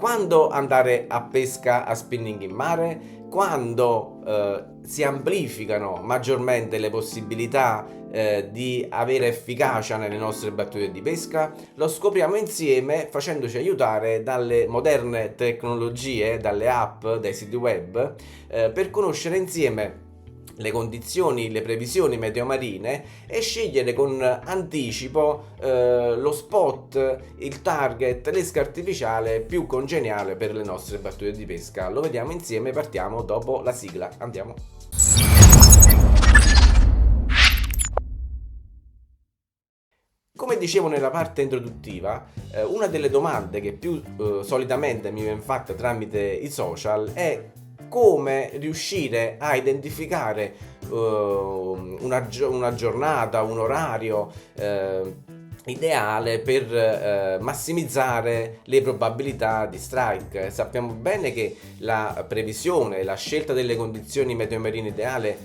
quando andare a pesca a spinning in mare? Quando si amplificano maggiormente le possibilità di avere efficacia nelle nostre battute di pesca. Lo scopriamo insieme facendoci aiutare dalle moderne tecnologie, dalle app, dai siti web, per conoscere insieme le condizioni, le previsioni meteo marine e scegliere con anticipo lo spot, il target, l'esca artificiale più congeniale per le nostre battute di pesca. Lo vediamo insieme, partiamo dopo la sigla. Andiamo. Come dicevo nella parte introduttiva, una delle domande che più solitamente mi viene fatta tramite i social è come riuscire a identificare una giornata, un orario ideale per massimizzare le probabilità di strike. Sappiamo bene che la previsione, la scelta delle condizioni meteo marine ideale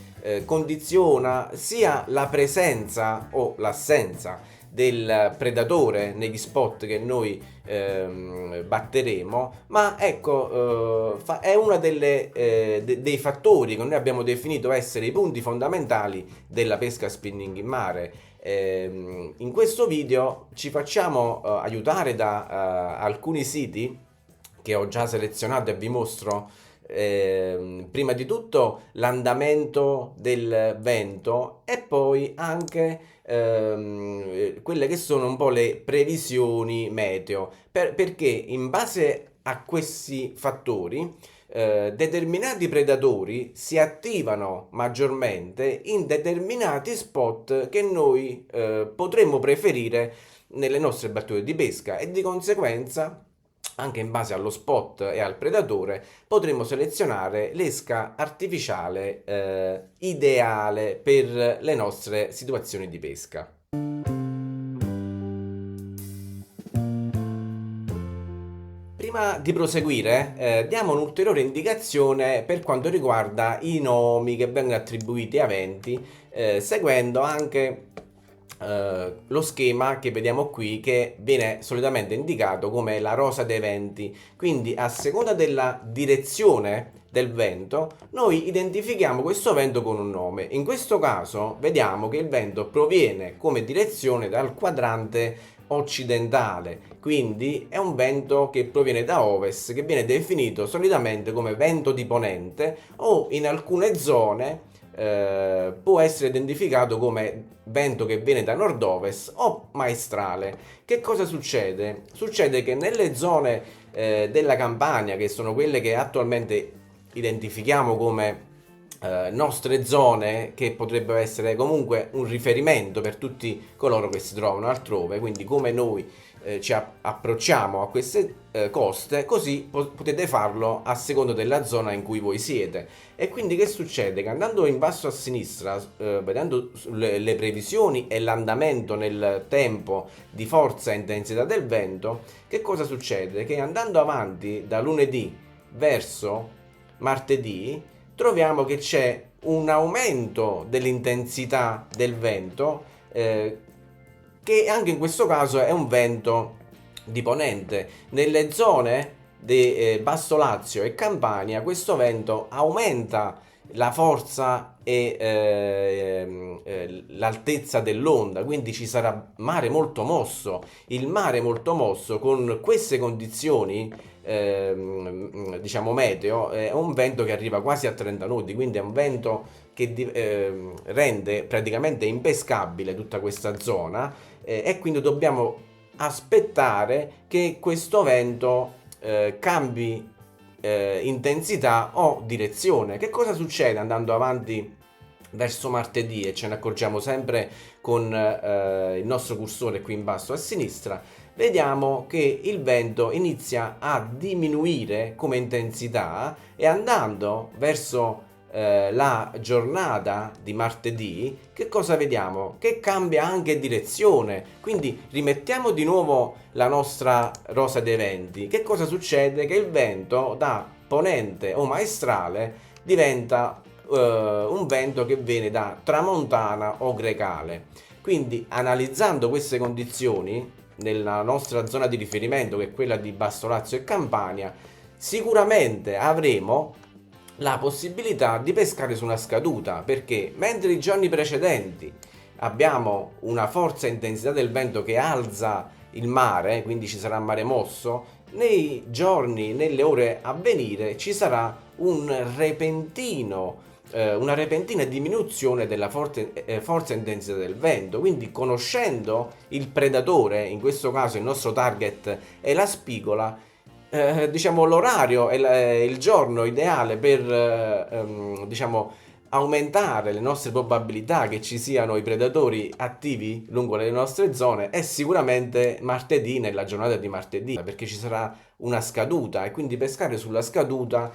condiziona sia la presenza o l'assenza del predatore negli spot che noi batteremo, ma ecco è uno dei fattori che noi abbiamo definito essere i punti fondamentali della pesca spinning in mare. In questo video ci facciamo aiutare da alcuni siti che ho già selezionato e vi mostro. Prima di tutto l'andamento del vento e poi anche quelle che sono un po' le previsioni meteo, perché in base a questi fattori determinati predatori si attivano maggiormente in determinati spot che noi potremmo preferire nelle nostre battute di pesca e di conseguenza anche in base allo spot e al predatore potremo selezionare l'esca artificiale ideale per le nostre situazioni di pesca. Prima di proseguire, diamo un'ulteriore indicazione per quanto riguarda i nomi che vengono attribuiti a eventi, seguendo anche lo schema che vediamo qui, che viene solitamente indicato come la rosa dei venti. Quindi a seconda della direzione del vento noi identifichiamo questo vento con un nome. In questo caso vediamo che il vento proviene come direzione dal quadrante occidentale, quindi è un vento che proviene da ovest, che viene definito solitamente come vento di ponente o in alcune zone può essere identificato come vento che viene da nord-ovest o maestrale. Che cosa succede? Succede che nelle zone della Campania, che sono quelle che attualmente identifichiamo come nostre zone, che potrebbero essere comunque un riferimento per tutti coloro che si trovano altrove, quindi come noi ci approcciamo a queste coste, così potete farlo a seconda della zona in cui voi siete. E quindi che succede? Che andando in basso a sinistra, vedendo le previsioni e l'andamento nel tempo di forza e intensità del vento, che cosa succede? Che andando avanti da lunedì verso martedì troviamo che c'è un aumento dell'intensità del vento, che anche in questo caso è un vento di ponente. Nelle zone di Basso Lazio e Campania questo vento aumenta la forza e l'altezza dell'onda, quindi ci sarà mare molto mosso. Il mare molto mosso con queste condizioni diciamo meteo è un vento che arriva quasi a 30 nodi, quindi è un vento che rende praticamente impescabile tutta questa zona, e quindi dobbiamo aspettare che questo vento cambi intensità o direzione. Che cosa succede andando avanti verso martedì? E ce ne accorgiamo sempre con il nostro cursore qui in basso a sinistra. Vediamo che il vento inizia a diminuire come intensità e andando verso la giornata di martedì, che cosa vediamo? Che cambia anche direzione. Quindi rimettiamo di nuovo la nostra rosa dei venti. Che cosa succede? Che il vento da ponente o maestrale diventa un vento che viene da tramontana o grecale. Quindi analizzando queste condizioni nella nostra zona di riferimento, che è quella di Bastolazzo e Campania, sicuramente avremo la possibilità di pescare su una scaduta, perché mentre i giorni precedenti abbiamo una forza e intensità del vento che alza il mare, quindi ci sarà mare mosso, nei giorni, nelle ore a venire ci sarà una repentina diminuzione della forza e intensità del vento. Quindi, conoscendo il predatore, in questo caso il nostro target è la spigola, diciamo l'orario e il giorno ideale per diciamo aumentare le nostre probabilità che ci siano i predatori attivi lungo le nostre zone è sicuramente martedì, nella giornata di martedì, perché ci sarà una scaduta, e quindi pescare sulla scaduta,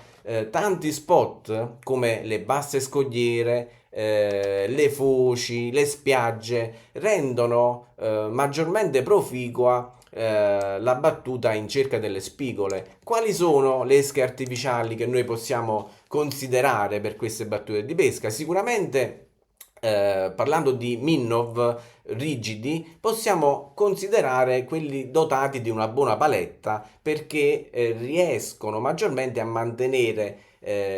tanti spot come le basse scogliere, le foci, le spiagge rendono maggiormente proficua la battuta in cerca delle spigole. Quali sono le esche artificiali che noi possiamo considerare per queste battute di pesca? Sicuramente, parlando di Minnov rigidi, possiamo considerare quelli dotati di una buona paletta, perché riescono maggiormente a mantenere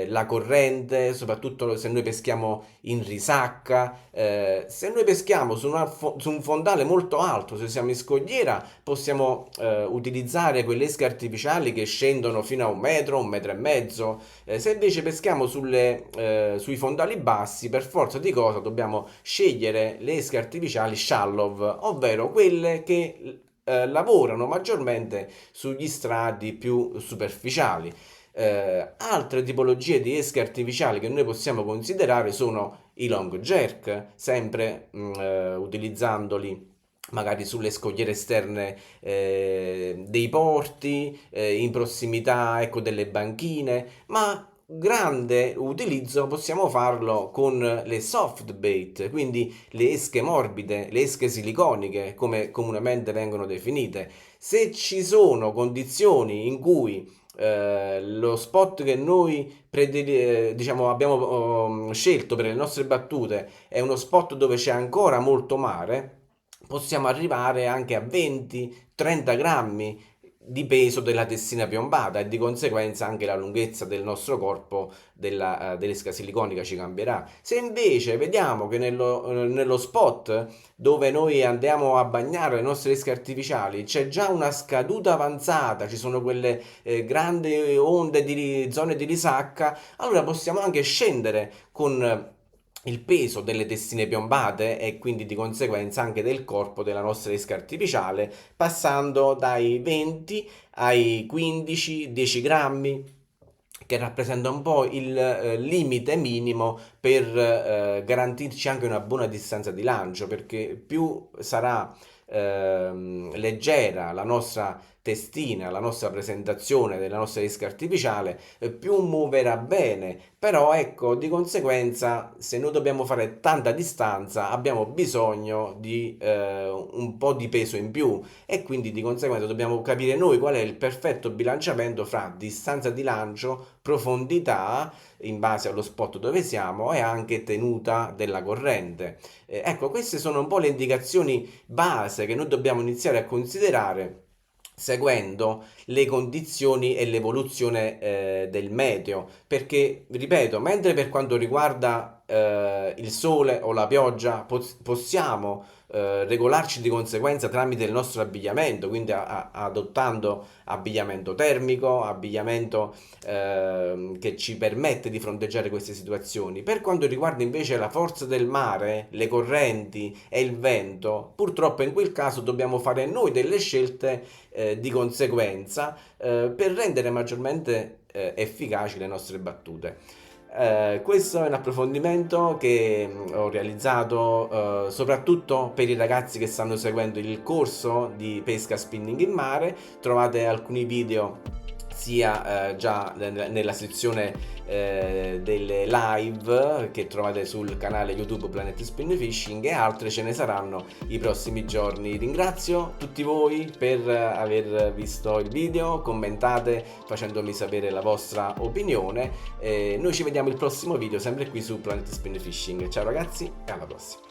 la corrente, soprattutto se noi peschiamo in risacca. Se noi peschiamo su un fondale molto alto, se siamo in scogliera, possiamo utilizzare quelle esche artificiali che scendono fino a un metro e mezzo. Se invece peschiamo sui fondali bassi, per forza di cosa dobbiamo scegliere le esche artificiali shallow, ovvero quelle che lavorano maggiormente sugli strati più superficiali. Altre tipologie di esche artificiali che noi possiamo considerare sono i long jerk, sempre utilizzandoli magari sulle scogliere esterne dei porti, in prossimità, ecco, delle banchine, ma grande utilizzo possiamo farlo con le soft bait, quindi le esche morbide, le esche siliconiche, come comunemente vengono definite. Se ci sono condizioni in cui lo spot che noi diciamo abbiamo scelto per le nostre battute è uno spot dove c'è ancora molto mare, possiamo arrivare anche a 20-30 grammi di peso della tessina piombata, e di conseguenza anche la lunghezza del nostro corpo dell'esca siliconica ci cambierà. Se invece vediamo che nello spot dove noi andiamo a bagnare le nostre esche artificiali c'è già una scaduta avanzata, ci sono quelle grandi onde di zone di risacca, allora possiamo anche scendere con il peso delle testine piombate, e quindi di conseguenza anche del corpo della nostra esca artificiale, passando dai 20 ai 15-10 grammi, che rappresenta un po' il limite minimo per garantirci anche una buona distanza di lancio, perché più sarà leggera la nostra testina, la nostra presentazione della nostra esca artificiale, più muoverà bene. Però ecco, di conseguenza, se noi dobbiamo fare tanta distanza, abbiamo bisogno di un po' di peso in più, e quindi di conseguenza dobbiamo capire noi qual è il perfetto bilanciamento fra distanza di lancio, profondità in base allo spot dove siamo, e anche tenuta della corrente. Ecco, queste sono un po' le indicazioni base che noi dobbiamo iniziare a considerare seguendo le condizioni e l'evoluzione del meteo, perché ripeto, mentre per quanto riguarda il sole o la pioggia possiamo regolarci di conseguenza tramite il nostro abbigliamento, quindi adottando abbigliamento termico, abbigliamento che ci permette di fronteggiare queste situazioni. Per quanto riguarda invece la forza del mare, le correnti e il vento, purtroppo in quel caso dobbiamo fare noi delle scelte di conseguenza per rendere maggiormente efficaci le nostre battute. Questo è un approfondimento che ho realizzato soprattutto per i ragazzi che stanno seguendo il corso di pesca spinning in mare. Trovate alcuni video sia già nella sezione delle live che trovate sul canale YouTube Planet Spin Fishing, e altre ce ne saranno i prossimi giorni. Ringrazio tutti voi per aver visto il video, commentate facendomi sapere la vostra opinione. Noi ci vediamo il prossimo video sempre qui su Planet Spin Fishing. Ciao ragazzi, e alla prossima.